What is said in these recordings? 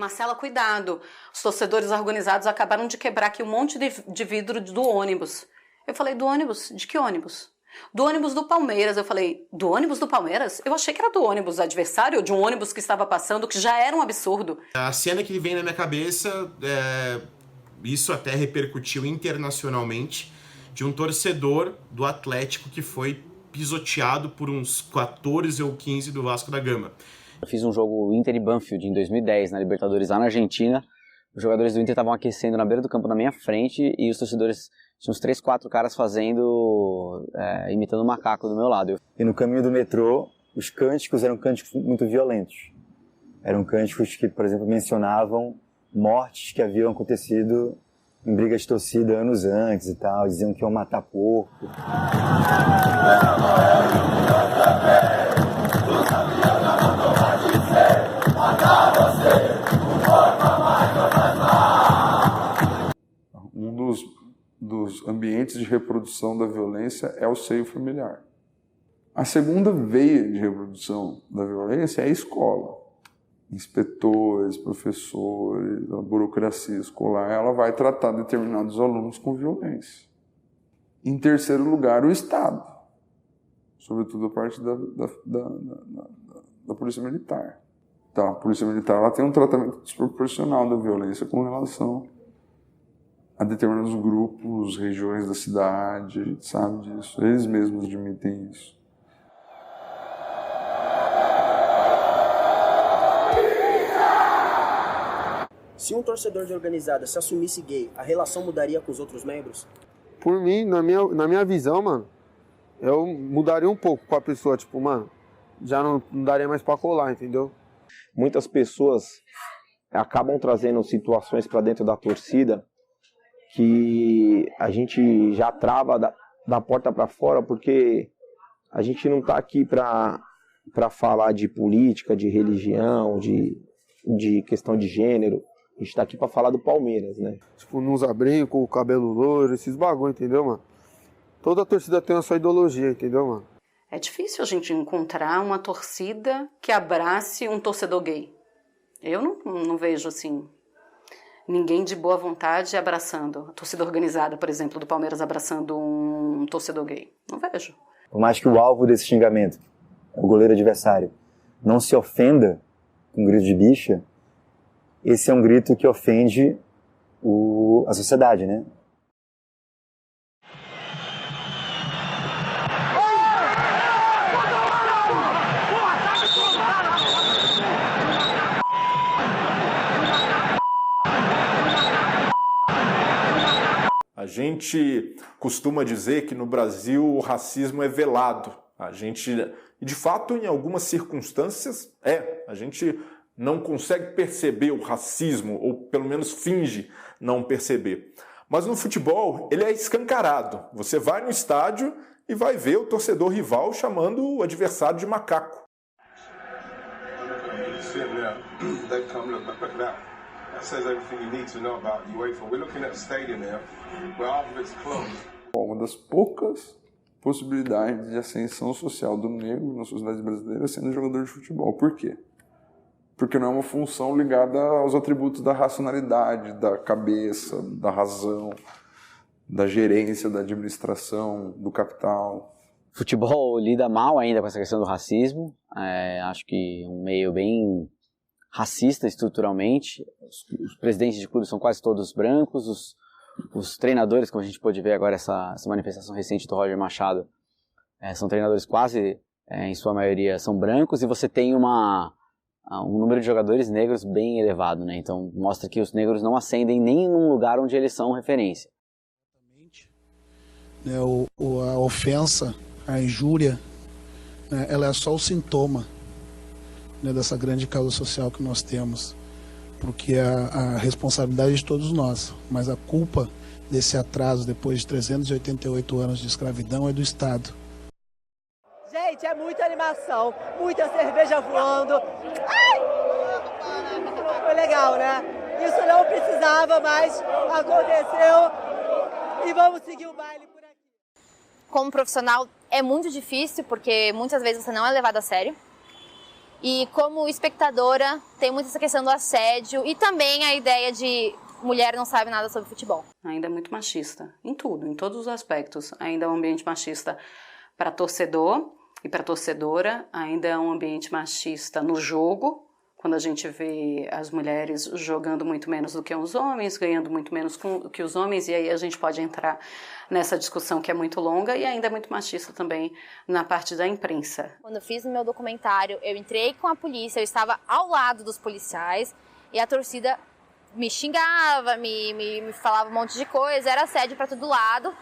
Marcela, cuidado, os torcedores organizados acabaram de quebrar aqui um monte de vidro do ônibus. Eu falei, do ônibus? De que ônibus? Do ônibus do Palmeiras. Eu falei, do ônibus do Palmeiras? Eu achei que era do ônibus adversário, de um ônibus que estava passando, que já era um absurdo. A cena que vem na minha cabeça, isso até repercutiu internacionalmente, de um torcedor do Atlético que foi pisoteado por uns 14 ou 15 do Vasco da Gama. Eu fiz um jogo Inter e Banfield em 2010, na Libertadores, lá na Argentina. Os jogadores do Inter estavam aquecendo na beira do campo na minha frente e os torcedores, tinha uns 3, 4 caras imitando um macaco do meu lado. E no caminho do metrô, os cânticos eram cânticos muito violentos. Eram cânticos que, por exemplo, mencionavam mortes que haviam acontecido em brigas de torcida anos antes e tal. Diziam que iam matar porco. Um dos ambientes de reprodução da violência é o seio familiar. A segunda veia de reprodução da violência é a escola. Inspetores, professores, a burocracia escolar, ela vai tratar determinados alunos com violência. Em terceiro lugar, o Estado, sobretudo a parte da Polícia Militar. Então, a Polícia Militar ela tem um tratamento desproporcional da violência com relação a determinados grupos, regiões da cidade, a gente sabe disso, eles mesmos admitem isso. Se um torcedor de organizada se assumisse gay, a relação mudaria com os outros membros? Por mim, na minha visão, mano, eu mudaria um pouco com a pessoa, tipo, mano, já não daria mais pra colar, entendeu? Muitas pessoas acabam trazendo situações pra dentro da torcida que a gente já trava da porta pra fora, porque a gente não tá aqui pra falar de política, de religião, de questão de gênero. A gente tá aqui pra falar do Palmeiras, né? Tipo, não usa brinco, o cabelo loiro, esses bagulho, entendeu, mano? Toda torcida tem a sua ideologia, entendeu, mano? É difícil a gente encontrar uma torcida que abrace um torcedor gay. Eu não vejo, assim, ninguém de boa vontade abraçando. A torcida organizada, por exemplo, do Palmeiras abraçando um torcedor gay. Não vejo. Por mais que o alvo desse xingamento, o goleiro adversário, não se ofenda com um grito de bicha, esse é um grito que ofende a sociedade, né? A gente costuma dizer que no Brasil o racismo é velado. De fato, em algumas circunstâncias, a gente não consegue perceber o racismo, ou pelo menos finge não perceber. Mas no futebol, ele é escancarado. Você vai no estádio e vai ver o torcedor rival chamando o adversário de macaco. Uma das poucas possibilidades de ascensão social do negro na sociedade brasileira é sendo jogador de futebol. Por quê? Porque não é uma função ligada aos atributos da racionalidade, da cabeça, da razão, da gerência, da administração, do capital. O futebol lida mal ainda com essa questão do racismo. Acho que um meio bem racista estruturalmente. Os presidentes de clubes são quase todos brancos. Os treinadores, como a gente pôde ver agora, essa manifestação recente do Roger Machado, são treinadores quase, em sua maioria, são brancos. E você tem um número de jogadores negros bem elevado, né? Então mostra que os negros não ascendem nem num lugar onde eles são referência. A ofensa, a injúria, né, ela é só o sintoma, né, dessa grande causa social que nós temos, porque a responsabilidade é de todos nós, mas a culpa desse atraso depois de 388 anos de escravidão é do Estado. Gente, é muita animação, muita cerveja voando. Ai! Foi legal, né? Isso não precisava, mas aconteceu e vamos seguir o baile por aqui. Como profissional é muito difícil, porque muitas vezes você não é levado a sério. E como espectadora, tem muito essa questão do assédio e também a ideia de mulher não sabe nada sobre futebol. Ainda é muito machista, em tudo, em todos os aspectos. Ainda é um ambiente machista para torcedor e para torcedora, ainda é um ambiente machista no jogo, quando a gente vê as mulheres jogando muito menos do que os homens, ganhando muito menos que os homens, e aí a gente pode entrar nessa discussão que é muito longa, e ainda é muito machista também na parte da imprensa. Quando eu fiz o meu documentário, eu entrei com a polícia, eu estava ao lado dos policiais, e a torcida me xingava, me falava um monte de coisa, era assédio para todo lado,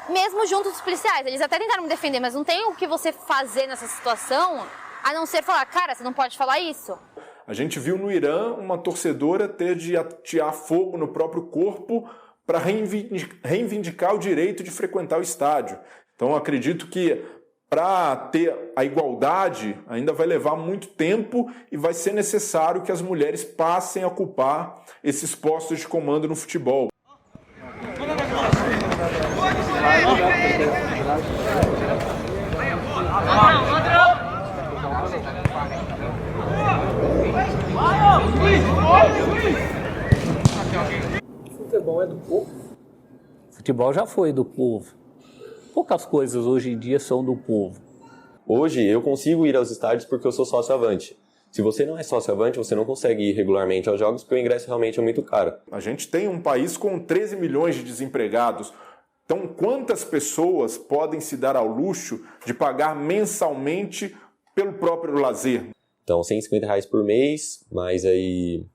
mesmo junto dos policiais. Eles até tentaram me defender, mas não tem o que você fazer nessa situação, a não ser falar, cara, você não pode falar isso. A gente viu no Irã uma torcedora ter de atear fogo no próprio corpo para reivindicar o direito de frequentar o estádio. Então, acredito que para ter a igualdade ainda vai levar muito tempo e vai ser necessário que as mulheres passem a ocupar esses postos de comando no futebol. Futebol é do povo. Futebol já foi do povo. Poucas coisas hoje em dia são do povo. Hoje eu consigo ir aos estádios porque eu sou sócio-avante. Se você não é sócio-avante, você não consegue ir regularmente aos jogos porque o ingresso realmente é muito caro. A gente tem um país com 13 milhões de desempregados. Então, quantas pessoas podem se dar ao luxo de pagar mensalmente pelo próprio lazer? Então, R$150 por mês, mais aí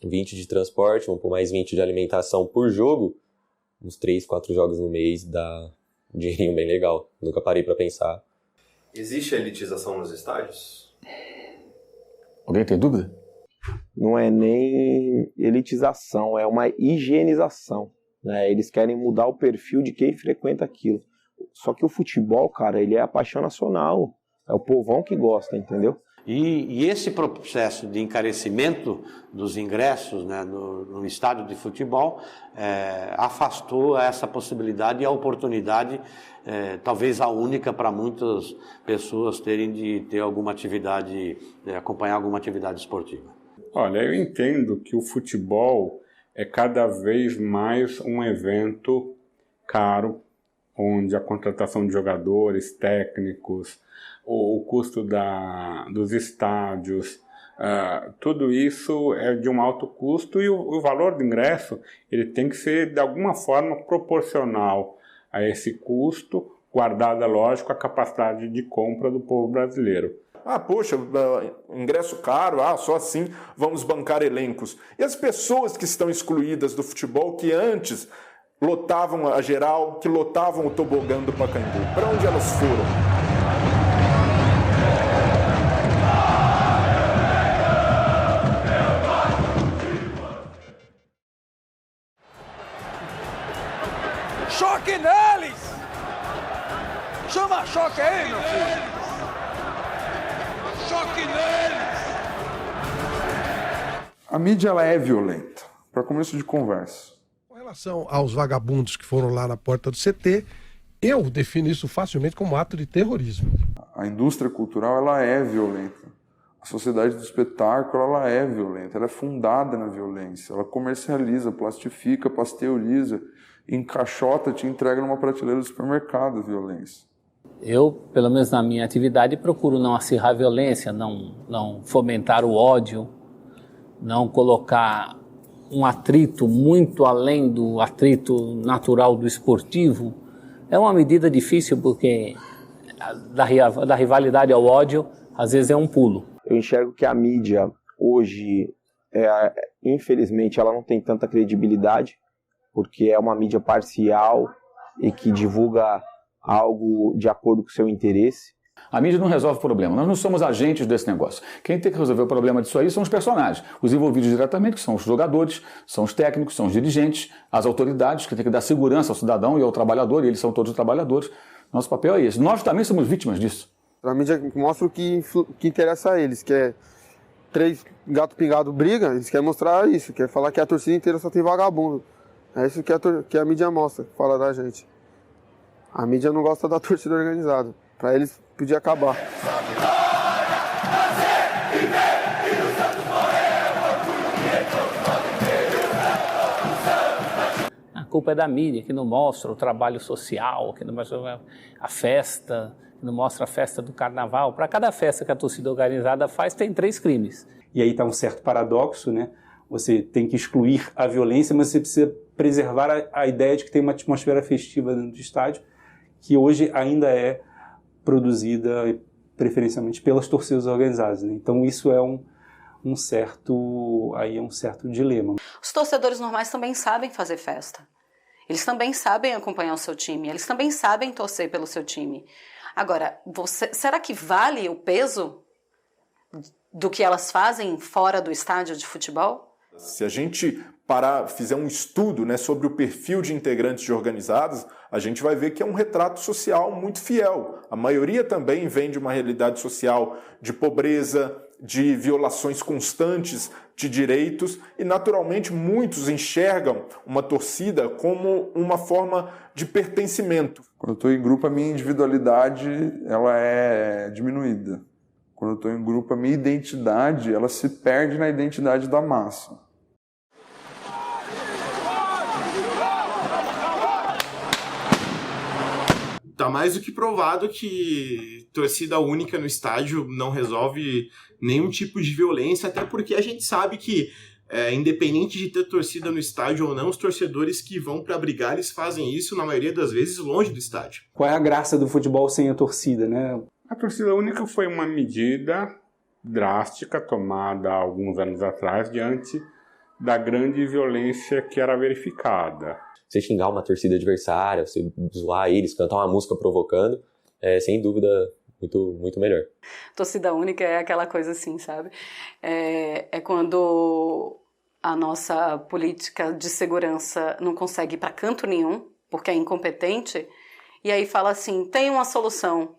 20 de transporte, vamos por mais 20 de alimentação por jogo. Uns 3, 4 jogos no mês dá um dinheirinho bem legal. Nunca parei para pensar. Existe a elitização nos estádios? Alguém tem dúvida? Não é nem elitização, é uma higienização. Né? Eles querem mudar o perfil de quem frequenta aquilo. Só que o futebol, cara, ele é a paixão nacional. É o povão que gosta, entendeu? E esse processo de encarecimento dos ingressos, né, no estádio de futebol afastou essa possibilidade e a oportunidade, talvez a única para muitas pessoas terem de ter alguma atividade, acompanhar alguma atividade esportiva. Olha, eu entendo que o futebol é cada vez mais um evento caro, onde a contratação de jogadores, técnicos, o custo dos estádios, tudo isso é de um alto custo e o valor do ingresso ele tem que ser de alguma forma proporcional a esse custo, guardada, lógico, a capacidade de compra do povo brasileiro. Poxa, ingresso caro, só assim vamos bancar elencos. E as pessoas que estão excluídas do futebol, que antes lotavam a geral, que lotavam o tobogã do Pacaembu, para onde elas foram? Choque neles! Chama choque aí, meu filho! Choque neles! A mídia ela é violenta, para começo de conversa. Com relação aos vagabundos que foram lá na porta do CT, eu defino isso facilmente como ato de terrorismo. A indústria cultural ela é violenta. A sociedade do espetáculo ela é violenta, ela é fundada na violência. Ela comercializa, plastifica, pasteuriza, encaixota, te entrega numa prateleira do supermercado a violência. Eu, pelo menos na minha atividade, procuro não acirrar a violência, não fomentar o ódio, não colocar um atrito muito além do atrito natural do esportivo. É uma medida difícil porque da rivalidade ao ódio, às vezes é um pulo. Eu enxergo que a mídia hoje, infelizmente, ela não tem tanta credibilidade, porque é uma mídia parcial e que divulga algo de acordo com o seu interesse. A mídia não resolve o problema, nós não somos agentes desse negócio. Quem tem que resolver o problema disso aí são os personagens, os envolvidos diretamente, que são os jogadores, são os técnicos, são os dirigentes, as autoridades, que tem que dar segurança ao cidadão e ao trabalhador, e eles são todos trabalhadores. Nosso papel é esse. Nós também somos vítimas disso. A mídia mostra o que interessa a eles, que é 3 gato pingado briga, eles querem mostrar isso, quer falar que a torcida inteira só tem vagabundo. É isso que a mídia mostra, fala da gente. A mídia não gosta da torcida organizada. Pra eles, podia acabar. culpa é da mídia, que não mostra o trabalho social, que não mostra a festa, que não mostra a festa do carnaval. Para cada festa que a torcida organizada faz, tem 3 crimes. E aí está um certo paradoxo, né? Você tem que excluir a violência, mas você precisa preservar a ideia de que tem uma atmosfera festiva dentro do estádio, que hoje ainda é produzida preferencialmente pelas torcidas organizadas, né? Então isso é um certo dilema. Os torcedores normais também sabem fazer festa. Eles também sabem acompanhar o seu time. Eles também sabem torcer pelo seu time. Agora, será que vale o peso do que elas fazem fora do estádio de futebol? Se a gente fizer um estudo, né, sobre o perfil de integrantes de organizadas, a gente vai ver que é um retrato social muito fiel. A maioria também vem de uma realidade social de pobreza, de violações constantes de direitos e, naturalmente, muitos enxergam uma torcida como uma forma de pertencimento. Quando eu estou em grupo, a minha individualidade ela é diminuída. Quando eu estou em grupo, a minha identidade ela se perde na identidade da massa. Tá mais do que provado que torcida única no estádio não resolve nenhum tipo de violência, até porque a gente sabe que, independente de ter torcida no estádio ou não, os torcedores que vão para brigar, eles fazem isso, na maioria das vezes, longe do estádio. Qual é a graça do futebol sem a torcida, né? A torcida única foi uma medida drástica tomada há alguns anos atrás diante da grande violência que era verificada. Você xingar uma torcida adversária, você zoar eles, cantar uma música provocando, é sem dúvida muito, muito melhor. Torcida única é aquela coisa assim, sabe? É quando a nossa política de segurança não consegue ir para canto nenhum, porque é incompetente, e aí fala assim, tem uma solução.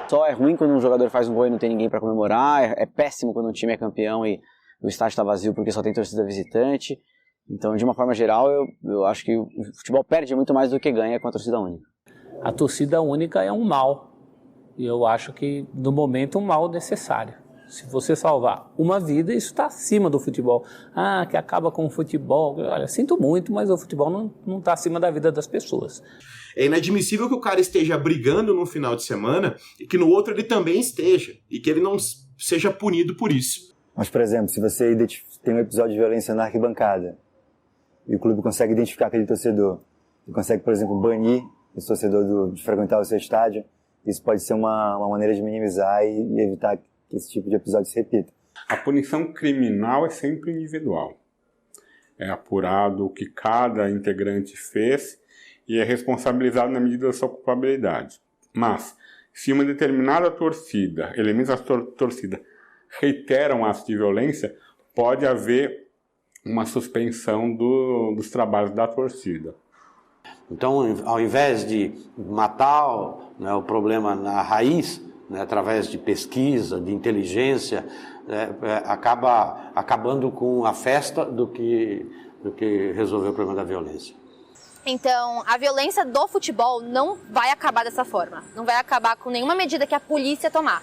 Só é ruim quando um jogador faz um gol e não tem ninguém para comemorar, é péssimo quando um time é campeão e o estádio está vazio porque só tem torcida visitante. Então, de uma forma geral, eu acho que o futebol perde muito mais do que ganha com a torcida única. A torcida única é um mal, e eu acho que, no momento, um mal necessário. Se você salvar uma vida, isso está acima do futebol. Ah, que acaba com o futebol. Olha, sinto muito, mas o futebol não está acima da vida das pessoas. É inadmissível que o cara esteja brigando no final de semana e que no outro ele também esteja, e que ele não seja punido por isso. Mas, por exemplo, se você tem um episódio de violência na arquibancada e o clube consegue identificar aquele torcedor e consegue, por exemplo, banir esse torcedor de frequentar o seu estádio, isso pode ser uma maneira de minimizar e evitar que esse tipo de episódio se repita. A punição criminal é sempre individual. É apurado o que cada integrante fez e é responsabilizado na medida da sua culpabilidade. Mas, se uma determinada torcida, elementos da torcida, reiteram atos de violência, pode haver uma suspensão dos trabalhos da torcida. Então, ao invés de matar o problema na raiz, através de pesquisa, de inteligência, acaba acabando com a festa do que resolver o problema da violência. Então, a violência do futebol não vai acabar dessa forma. Não vai acabar com nenhuma medida que a polícia tomar.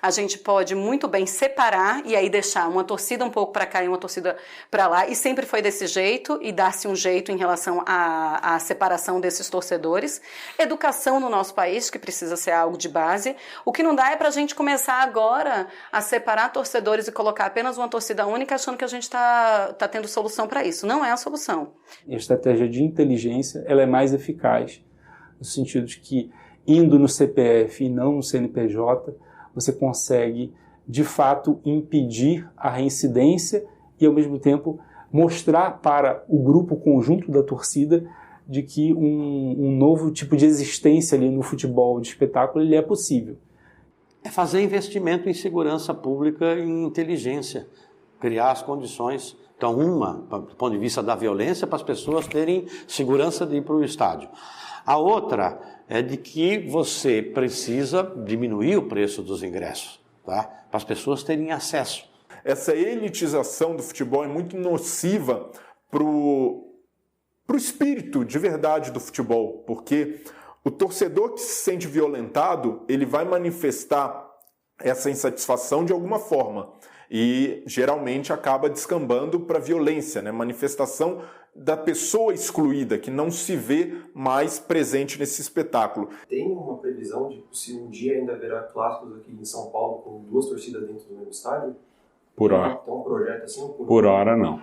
A gente pode muito bem separar e aí deixar uma torcida um pouco para cá e uma torcida para lá, e sempre foi desse jeito, e dar-se um jeito em relação à separação desses torcedores. Educação no nosso país, que precisa ser algo de base. O que não dá é para a gente começar agora a separar torcedores e colocar apenas uma torcida única, achando que a gente está tendo solução para isso. Não é a solução. A estratégia de inteligência ela é mais eficaz, no sentido de que, indo no CPF e não no CNPJ, você consegue, de fato, impedir a reincidência e, ao mesmo tempo, mostrar para o grupo, o conjunto da torcida, de que um novo tipo de existência ali no futebol de espetáculo ele é possível. É fazer investimento em segurança pública e em inteligência, criar as condições. Então, do ponto de vista da violência, para as pessoas terem segurança de ir para o estádio. A outra é de que você precisa diminuir o preço dos ingressos. tá? Para as pessoas terem acesso. Essa elitização do futebol é muito nociva pro espírito de verdade do futebol, porque o torcedor que se sente violentado, ele vai manifestar essa insatisfação de alguma forma e geralmente acaba descambando para violência, né? Manifestação da pessoa excluída, que não se vê mais presente nesse espetáculo. Tem uma previsão de se um dia ainda haverá clássicos aqui em São Paulo com 2 torcidas dentro do mesmo estádio? Por hora. Tem um projeto assim? Por hora não.